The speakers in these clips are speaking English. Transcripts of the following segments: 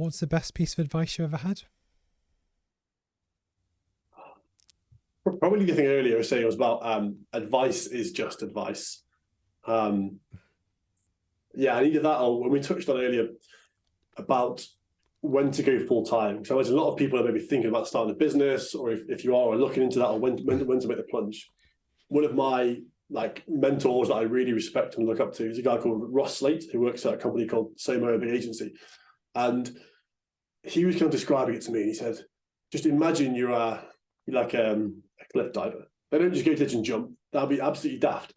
What's the best piece of advice you ever had? Probably the thing earlier I was saying was about advice is just advice. Yeah, I needed that. Or when we touched on earlier about when to go full time. So there's a lot of people are maybe thinking about starting a business, or if you are looking into that, or when to make the plunge. One of my mentors that I really respect and look up to is a guy called Ross Slate, who works at a company called SMEs, a big agency. And he was kind of describing it to me. He said, just imagine you're like a cliff diver. They don't just go to the edge and jump. That'd be absolutely daft.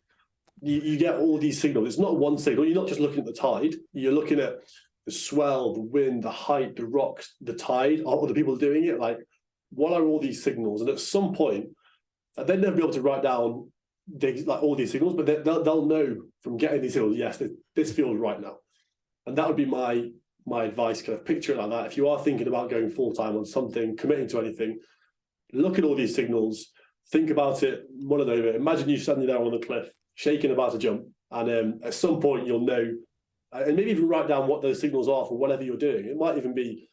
You get all these signals. It's not one signal. You're not just looking at the tide. You're looking at the swell, the wind, the height, the rocks, the tide, all the people doing it. Like, what are all these signals? And at some point, they'll never be able to write down all these signals, but they'll know from getting these signals, yes, this feels right now. And that would be my advice. Kind of picture it like that. If you are thinking about going full-time on something, committing to anything, look at all these signals, think about it, mull it over. Imagine you standing there on the cliff, shaking, about to jump. And at some point you'll know, and maybe even write down what those signals are for whatever you're doing. It might even be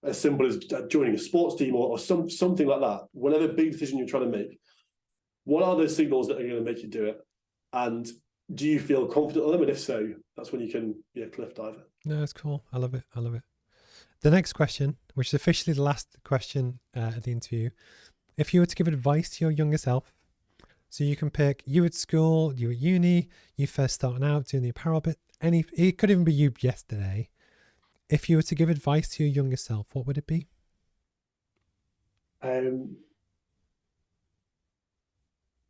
as simple as joining a sports team or something like that. Whatever big decision you're trying to make, what are those signals that are going to make you do it? And do you feel confident on them? And if so, that's when you can be a cliff diver. No, it's cool. I love it. The next question, which is officially the last question at the interview. If you were to give advice to your younger self, so you can pick you at school, you at uni, you first starting out doing the apparel bit, it could even be you yesterday. If you were to give advice to your younger self, what would it be?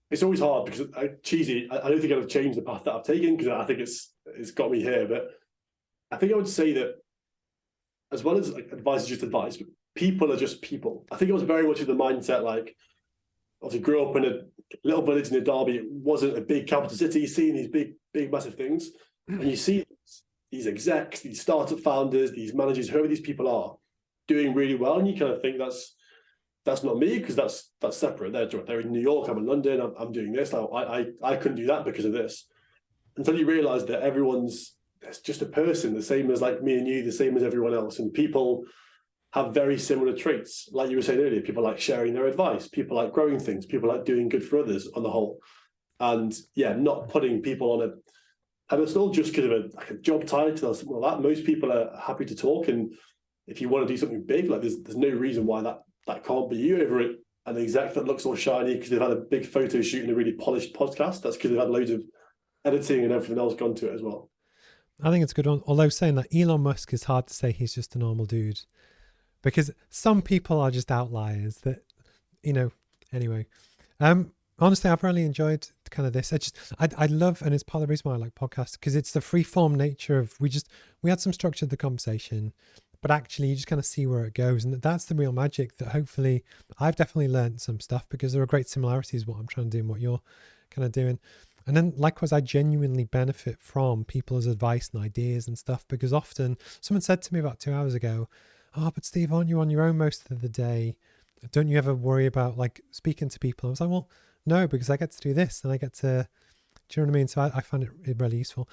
It's always hard because I don't think I've changed the path that I've taken because I think it's got me here. But I think I would say that as well as advice is just advice, but people are just people. I think it was very much of the mindset, obviously grew up in a little village near Derby. It wasn't a big capital city, seeing these big, massive things. And you see these execs, these startup founders, these managers, whoever these people are, doing really well. And you kind of think that's not me because that's separate. They're in New York, I'm in London, I'm doing this. I couldn't do that because of this. Until you realize that everyone's just a person, the same as like me and you, the same as everyone else. And people have very similar traits. Like you were saying earlier, people like sharing their advice, people like growing things, people like doing good for others on the whole. And yeah, not putting people on a pedestal just because of a job title or something like that. Most people are happy to talk. And if you want to do something big, there's no reason why that can't be you over it. An exec that looks all shiny because they've had a big photo shoot and a really polished podcast. That's because they've had loads of editing and everything else gone to it as well. I think it's a good one. Although saying that Elon Musk is hard to say he's just a normal dude, because some people are just outliers that, anyway. Honestly, I've really enjoyed kind of this. I love, and it's part of the reason why I like podcasts, because it's the free form nature of, we had some structure to the conversation, but actually you just kind of see where it goes. And that's the real magic that hopefully I've definitely learned some stuff, because there are great similarities what I'm trying to do and what you're kind of doing. And then likewise, I genuinely benefit from people's advice and ideas and stuff, because often someone said to me about 2 hours ago, "Oh, but Steve, aren't you on your own most of the day? Don't you ever worry about speaking to people?" I was like, well, no, because I get to do this and I get to, do you know what I mean? So I find it really useful.